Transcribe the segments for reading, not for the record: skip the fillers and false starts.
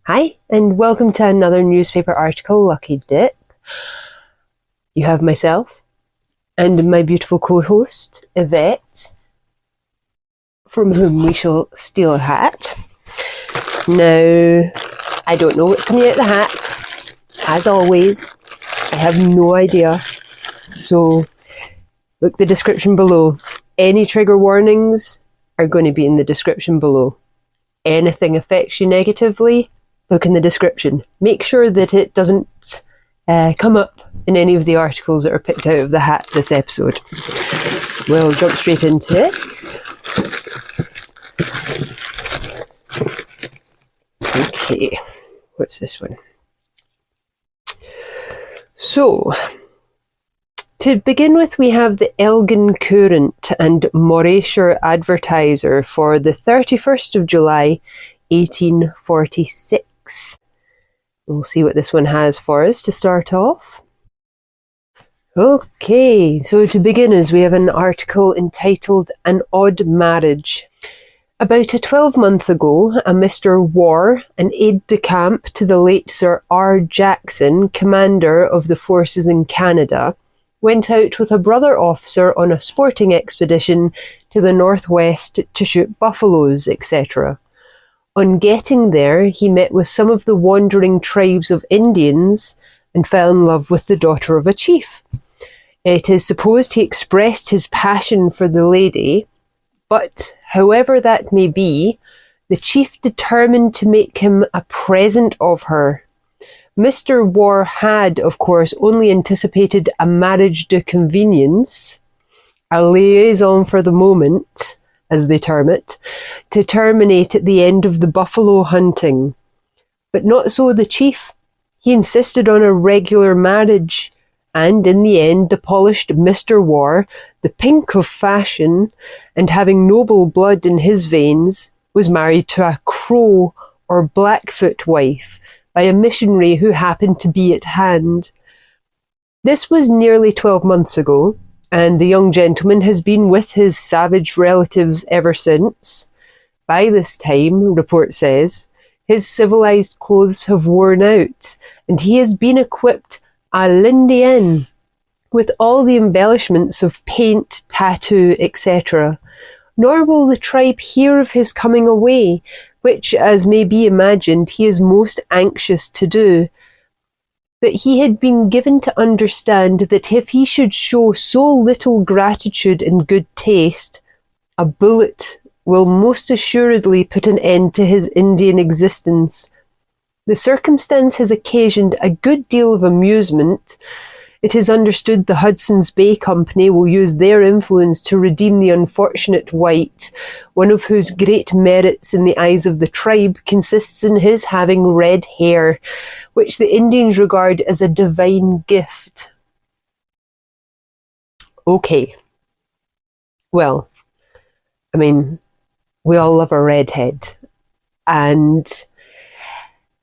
Hi, and welcome to another newspaper article, Lucky Dip. You have myself and my beautiful co-host, Yvette, from whom we shall steal a hat. Now, I don't know what's coming out of the hat. As always, I have no idea. So, look the description below. Any trigger warnings are going to be in the description below. Anything affects you negatively, look in the description. Make sure that it doesn't come up in any of the articles that are picked out of the hat this episode. We'll jump straight into it. Okay, what's this one? So, to begin with, we have the Elgin Courant and Morayshire Advertiser for the 31st of July, 1846. We'll see what this one has for us to start off. Okay, so to begin us, we have an article entitled An Odd Marriage. About a 12-month ago, a Mr Warr, an aide-de-camp to the late Sir R. Jackson, commander of the forces in Canada, went out with a brother officer on a sporting expedition to the northwest to shoot buffaloes, etc. On getting there, he met with some of the wandering tribes of Indians and fell in love with the daughter of a chief. It is supposed he expressed his passion for the lady, but however that may be, the chief determined to make him a present of her. Mr Warr had, of course, only anticipated a marriage de convenience, a liaison for the moment, as they term it, to terminate at the end of the buffalo hunting. But not so the chief. He insisted on a regular marriage, and in the end the polished Mr Warr, the pink of fashion, and having noble blood in his veins, was married to a Crow or Blackfoot wife by a missionary who happened to be at hand. This was nearly 12 months ago, and the young gentleman has been with his savage relatives ever since. By this time, report says, his civilized clothes have worn out, and he has been equipped à l'Indienne, with all the embellishments of paint, tattoo, etc. Nor will the tribe hear of his coming away, which, as may be imagined, he is most anxious to do. But he had been given to understand that if he should show so little gratitude and good taste, a bullet will most assuredly put an end to his Indian existence. The circumstance has occasioned a good deal of amusement. It is understood the Hudson's Bay Company will use their influence to redeem the unfortunate white, one of whose great merits in the eyes of the tribe consists in his having red hair, which the Indians regard as a divine gift. Okay. Well, I mean, we all love a redhead, and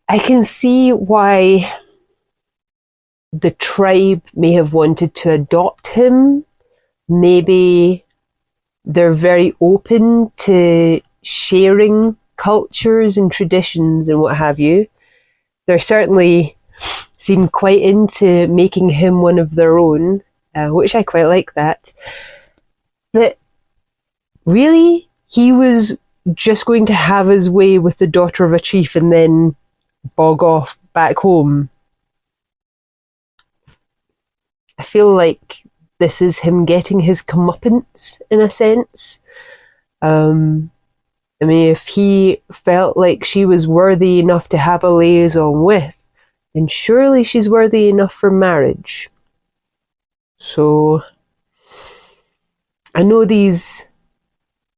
I can see why the tribe may have wanted to adopt him. Maybe they're very open to sharing cultures and traditions and what have you. They certainly seem quite into making him one of their own, which I quite like that. But really, he was just going to have his way with the daughter of a chief and then bog off back home. I feel like this is him getting his comeuppance, in a sense. I mean, if he felt like she was worthy enough to have a liaison with, then surely she's worthy enough for marriage. So, I know these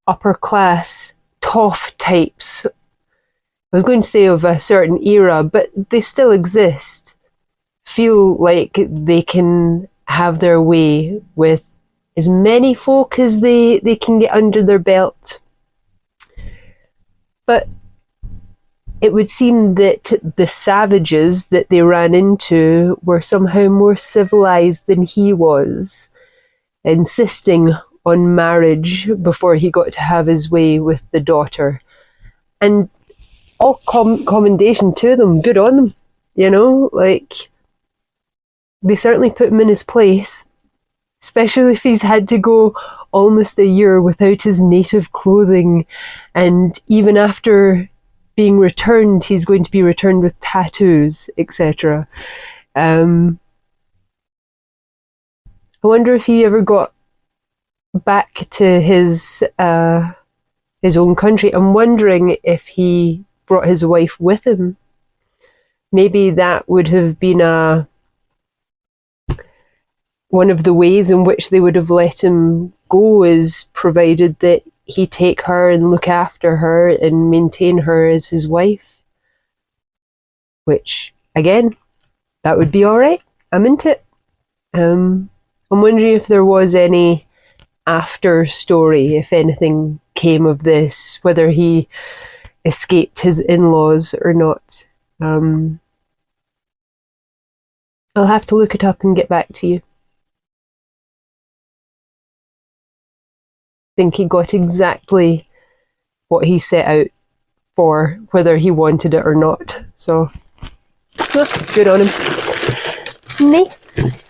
upper class toff types, I was going to say of a certain era, but they still exist, feel like they can have their way with as many folk as they can get under their belt. But it would seem that the savages that they ran into were somehow more civilized than he was, insisting on marriage before he got to have his way with the daughter. And all commendation to them. Good on them. You know, like, they certainly put him in his place, especially if he's had to go almost a year without his native clothing, and even after being returned, he's going to be returned with tattoos, etc. I wonder if he ever got back to his own country. I'm wondering if he brought his wife with him. Maybe that would have been one of the ways in which they would have let him go, is provided that he take her and look after her and maintain her as his wife. Which, again, that would be alright. I'm into it. I'm wondering if there was any after story, if anything came of this, whether he escaped his in-laws or not. I'll have to look it up and get back to you. I think he got exactly what he set out for, whether he wanted it or not. So, good on him. Nee.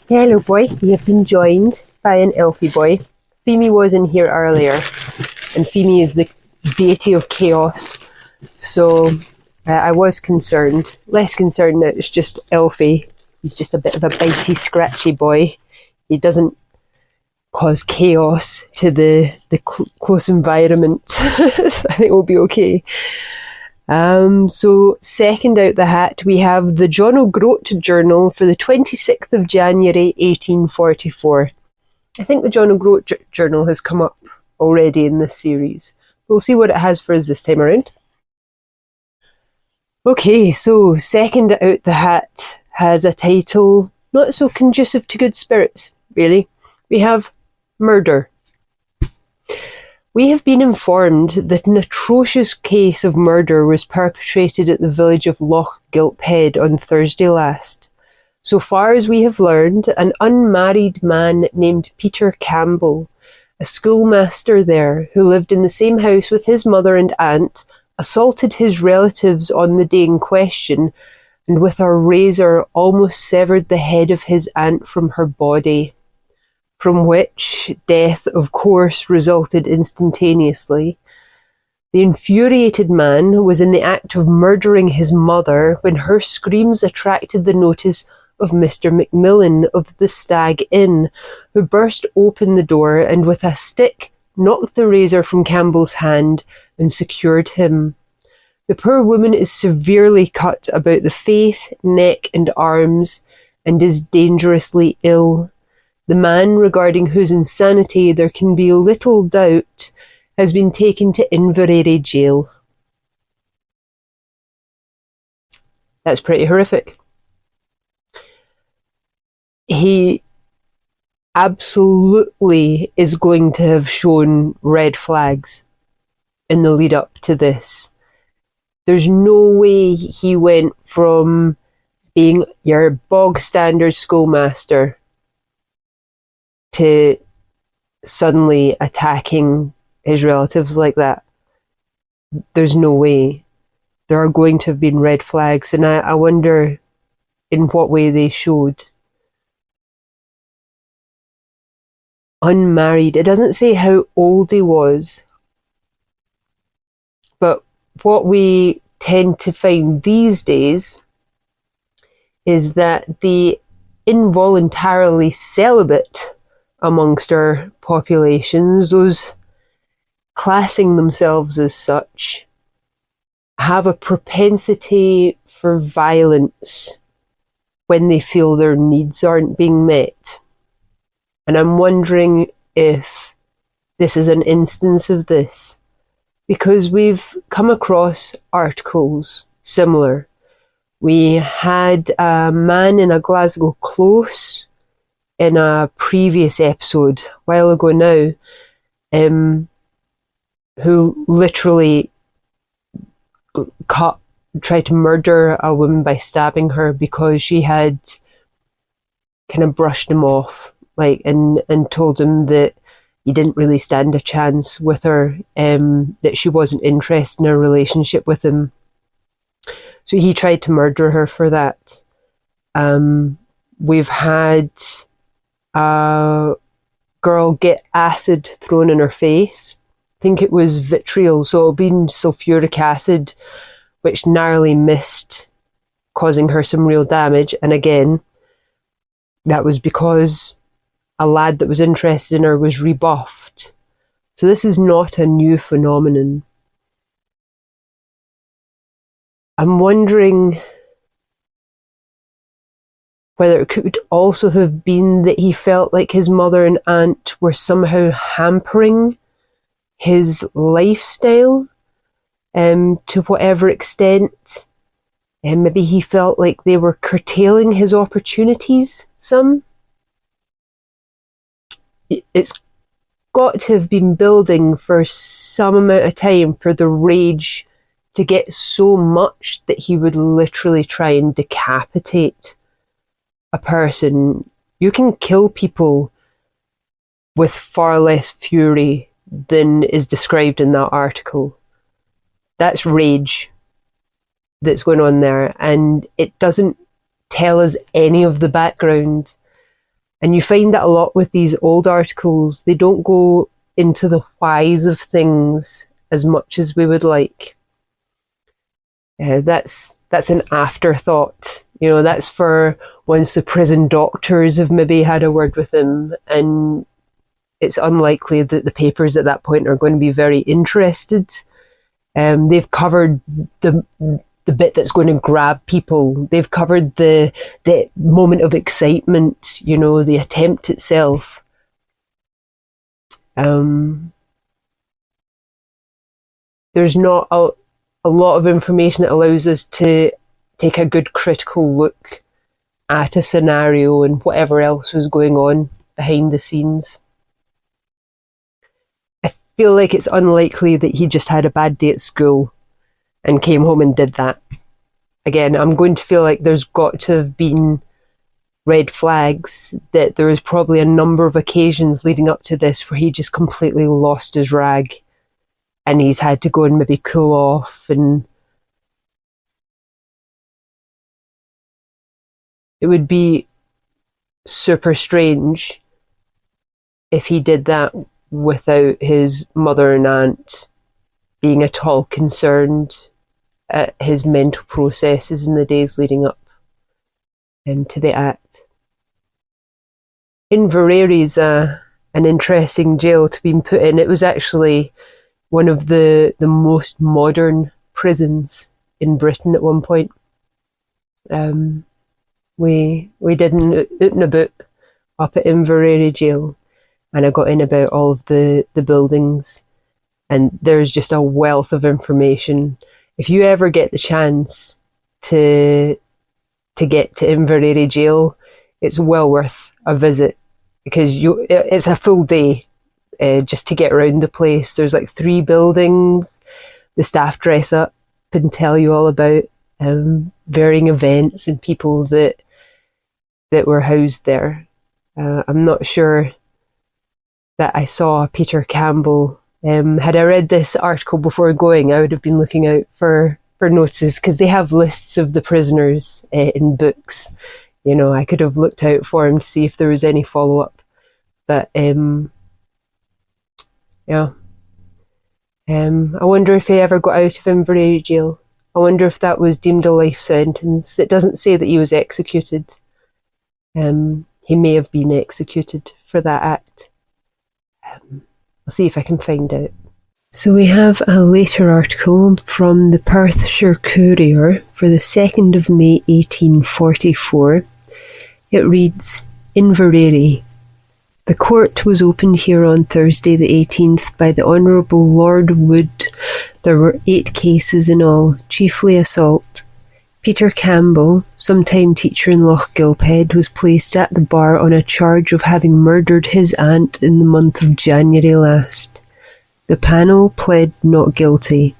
Hello, boy. You have been joined by an elfie boy. Femi was in here earlier, and Femi is the deity of chaos. So, I was concerned. Less concerned that it's just elfie. He's just a bit of a bitey, scratchy boy. He doesn't cause chaos to the close environment. So I think we'll be okay. So second out the hat, we have the Groat Journal for the 26th of January 1844. I think the Groat Journal has come up already in this series. We'll see what it has for us this time around. Okay, so second out the hat has a title not so conducive to good spirits, really. We have murder. We have been informed that an atrocious case of murder was perpetrated at the village of Loch Gilphead on Thursday last. So far as we have learned, an unmarried man named Peter Campbell, a schoolmaster there who lived in the same house with his mother and aunt, assaulted his relatives on the day in question, and with a razor almost severed the head of his aunt from her body, from which death, of course, resulted instantaneously. The infuriated man was in the act of murdering his mother when her screams attracted the notice of Mr. Macmillan of the Stag Inn, who burst open the door and with a stick knocked the razor from Campbell's hand and secured him. The poor woman is severely cut about the face, neck and arms, and is dangerously ill. The man, regarding whose insanity there can be little doubt, has been taken to Inverary jail. That's pretty horrific. He absolutely is going to have shown red flags in the lead up to this. There's no way he went from being your bog standard schoolmaster to suddenly attacking his relatives like that. There's no way. There are going to have been red flags, and I wonder in what way they showed. Unmarried. It doesn't say how old he was, but what we tend to find these days is that the involuntarily celibate amongst our populations, those classing themselves as such, have a propensity for violence when they feel their needs aren't being met. And I'm wondering if this is an instance of this, because we've come across articles similar. We had a man in a Glasgow close in a previous episode, a while ago now, who literally tried to murder a woman by stabbing her because she had kind of brushed him off, and told him that he didn't really stand a chance with her, that she wasn't interested in a relationship with him. So he tried to murder her for that. We've had a girl get acid thrown in her face. I think it was vitriol, so it had been sulfuric acid, which narrowly missed causing her some real damage. And again, that was because a lad that was interested in her was rebuffed. So this is not a new phenomenon. I'm wondering whether it could also have been that he felt like his mother and aunt were somehow hampering his lifestyle to whatever extent. And maybe he felt like they were curtailing his opportunities some. It's got to have been building for some amount of time for the rage to get so much that he would literally try and decapitate a person. You can kill people with far less fury than is described in that article. That's rage that's going on there, and it doesn't tell us any of the background. And you find that a lot with these old articles. They don't go into the whys of things as much as we would like. That's an afterthought. That's for once the prison doctors have maybe had a word with him, and it's unlikely that the papers at that point are going to be very interested. They've covered the bit that's going to grab people. They've covered the moment of excitement, the attempt itself. There's not a lot of information that allows us to take a good critical look at a scenario and whatever else was going on behind the scenes. I feel like it's unlikely that he just had a bad day at school and came home and did that. Again, I'm going to feel like there's got to have been red flags, that there was probably a number of occasions leading up to this where he just completely lost his rag and he's had to go and maybe cool off. And it would be super strange if he did that without his mother and aunt being at all concerned at his mental processes in the days leading up to the act. Inverary is an interesting jail to be put in. It was actually one of the most modern prisons in Britain at one point. We did an out and about up at Inverary jail, and I got in about all of the buildings, and there's just a wealth of information. If you ever get the chance to get to Inverary jail, it's well worth a visit, because it's a full day just to get around the place. There's like 3 buildings. The staff dress up and tell you all about varying events and people that were housed there. I'm not sure that I saw Peter Campbell. Had I read this article before going, I would have been looking out for notices, because they have lists of the prisoners in books. I could have looked out for him to see if there was any follow-up. But, yeah. I wonder if he ever got out of Inverary jail. I wonder if that was deemed a life sentence. It doesn't say that he was executed. He may have been executed for that act. I'll see if I can find out. So we have a later article from the Perthshire Courier for the 2nd of May 1844. It reads, Inverary. The court was opened here on Thursday the 18th by the Honourable Lord Wood. There were 8 cases in all, chiefly assault. Peter Campbell, sometime teacher in Lochgilphead, was placed at the bar on a charge of having murdered his aunt in the month of January last. The panel pled not guilty.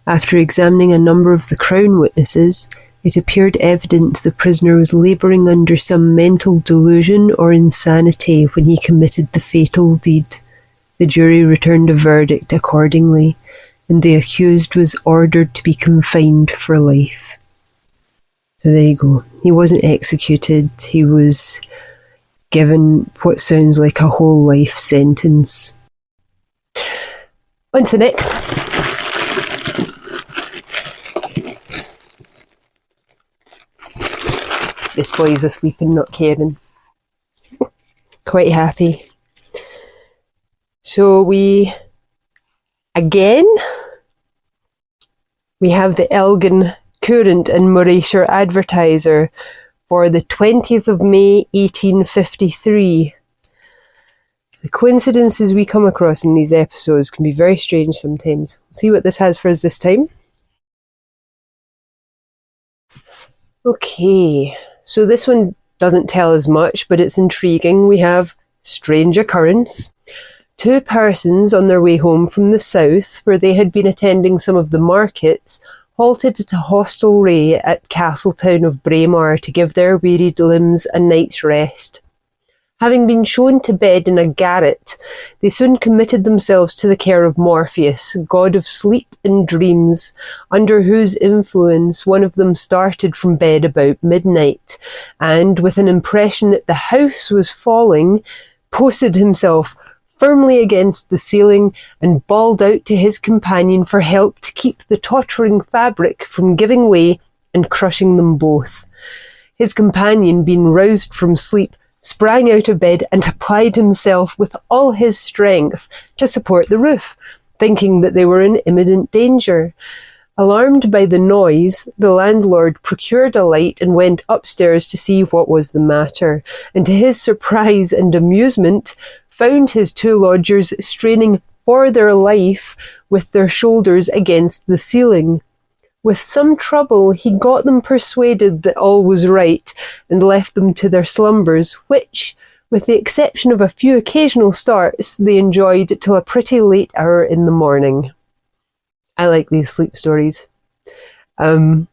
After examining a number of the Crown witnesses, it appeared evident the prisoner was labouring under some mental delusion or insanity when he committed the fatal deed. The jury returned a verdict accordingly, and the accused was ordered to be confined for life. So there you go. He wasn't executed. He was given what sounds like a whole life sentence. On to the next. This boy's asleep and not caring. Quite happy. So we have the Elgin Courant Morayshire Advertiser for the 20th of May 1853. The coincidences we come across in these episodes can be very strange sometimes. We'll see what this has for us this time. Okay, so this one doesn't tell us much, but it's intriguing. We have strange occurrence. 2 persons on their way home from the south, where they had been attending some of the markets, halted at a hostelry at Castletown of Braemar to give their wearied limbs a night's rest. Having been shown to bed in a garret, they soon committed themselves to the care of Morpheus, god of sleep and dreams, under whose influence one of them started from bed about midnight, and, with an impression that the house was falling, posted himself firmly against the ceiling and bawled out to his companion for help to keep the tottering fabric from giving way and crushing them both. His companion, being roused from sleep, sprang out of bed and applied himself with all his strength to support the roof, thinking that they were in imminent danger. Alarmed by the noise, the landlord procured a light and went upstairs to see what was the matter, and to his surprise and amusement, found his 2 lodgers straining for their life with their shoulders against the ceiling. With some trouble, he got them persuaded that all was right, and left them to their slumbers, which, with the exception of a few occasional starts, they enjoyed till a pretty late hour in the morning. I like these sleep stories. They're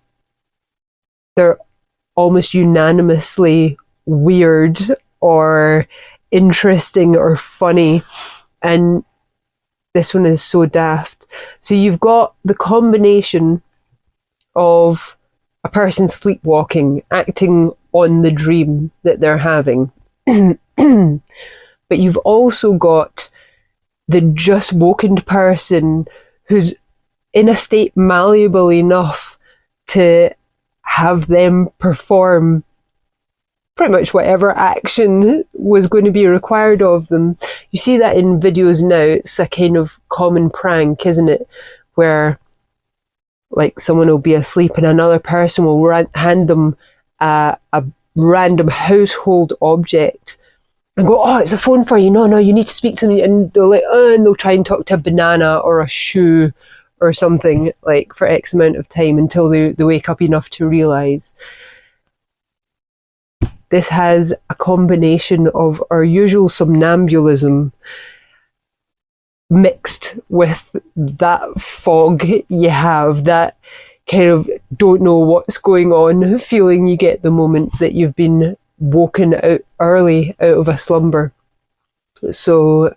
almost unanimously weird or interesting or funny, and this one is so daft. So you've got the combination of a person sleepwalking, acting on the dream that they're having. But you've also got the just woken person who's in a state malleable enough to have them perform pretty much whatever action was going to be required of them. You see that in videos now. It's a kind of common prank, isn't it? Where like someone will be asleep and another person will hand them a random household object and go, "Oh, it's a phone for you. No, you need to speak to me." And they're like, "Oh," and they'll try and talk to a banana or a shoe or something like for X amount of time until they wake up enough to realise. This has a combination of our usual somnambulism mixed with that fog you have, that kind of don't know what's going on feeling you get the moment that you've been woken out early out of a slumber. So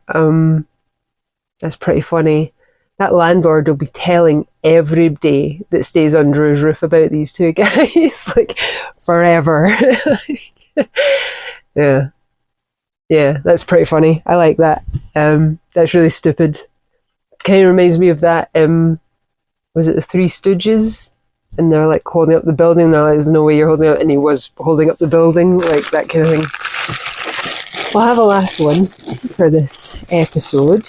that's pretty funny. That landlord will be telling everybody that stays under his roof about these 2 guys like forever. Yeah, that's pretty funny. I like that. That's really stupid. Kind of reminds me of that, was it the Three Stooges? And they're like holding up the building, and they're like, "There's no way you're holding up," and he was holding up the building, like that kind of thing. We'll have a last one for this episode.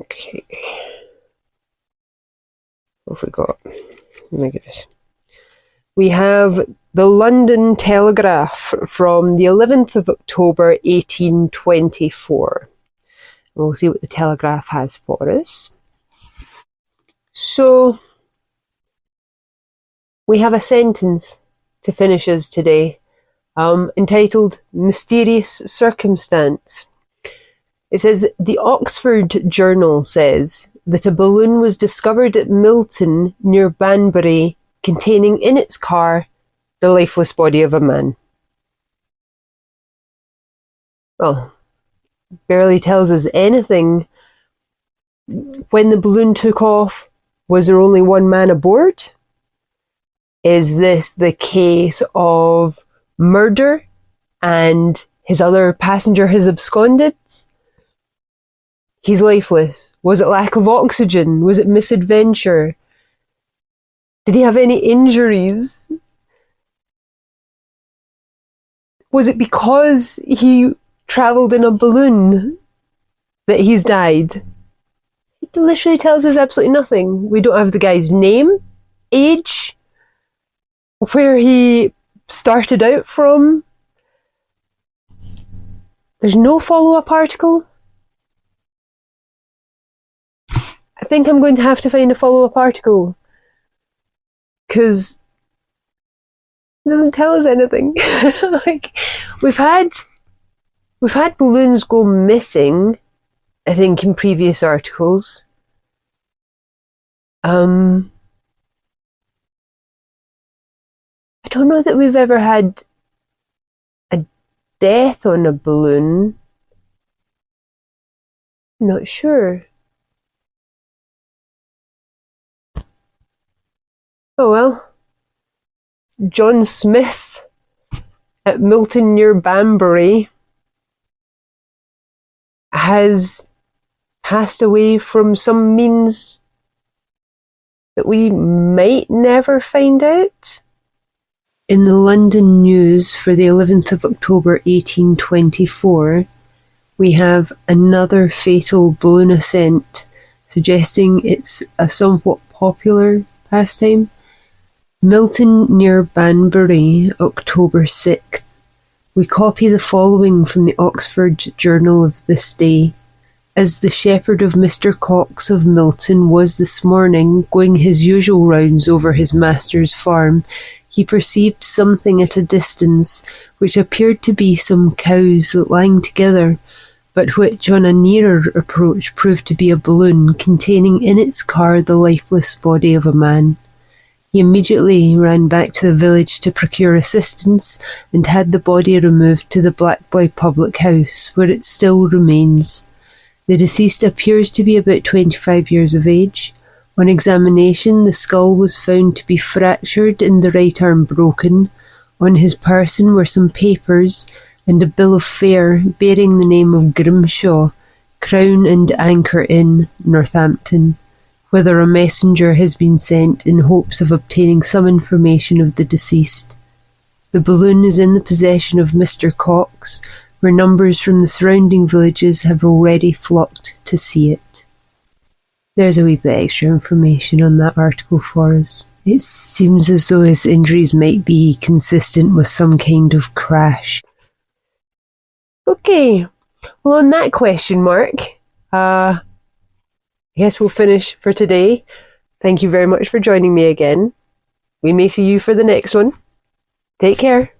Okay. What have we got? Oh my goodness. We have the London Telegraph from the 11th of October 1824. We'll see what the Telegraph has for us. So, we have a sentence to finish us today, entitled Mysterious Circumstance. It says, the Oxford Journal says that a balloon was discovered at Milton near Banbury containing in its car the lifeless body of a man. Well, barely tells us anything. When the balloon took off, Was there only one man aboard? Is this the case of murder and his other passenger has absconded? He's lifeless. Was it lack of oxygen? Was it misadventure? Did he have any injuries? Was it because he travelled in a balloon that he's died? It literally tells us absolutely nothing. We don't have the guy's name, age, where he started out from. There's no follow-up article. I think I'm going to have to find a follow-up article, because it doesn't tell us anything. Like, we've had balloons go missing, I think, in previous articles. I don't know that we've ever had a death on a balloon. I'm not sure. Oh well. John Smith at Milton near Banbury has passed away from some means that we might never find out. In the London News for the 11th of October 1824, we have another fatal balloon ascent, suggesting it's a somewhat popular pastime. Milton near Banbury, October 6th. We copy the following from the Oxford Journal of this day. As the shepherd of Mr Cox of Milton was this morning going his usual rounds over his master's farm, he perceived something at a distance, which appeared to be some cows lying together, but which on a nearer approach proved to be a balloon containing in its car the lifeless body of a man. He immediately ran back to the village to procure assistance, and had the body removed to the Black Boy public house, where it still remains. The deceased appears to be about 25 years of age. On examination, the skull was found to be fractured and the right arm broken. On his person were some papers and a bill of fare bearing the name of Grimshaw, Crown and Anchor Inn, Northampton, whither a messenger has been sent in hopes of obtaining some information of the deceased. The balloon is in the possession of Mr Cox, where numbers from the surrounding villages have already flocked to see it. There's a wee bit extra information on that article for us. It seems as though his injuries might be consistent with some kind of crash. Okay, well, on that question mark, I guess we'll finish for today. Thank you very much for joining me again. We may see you for the next one. Take care.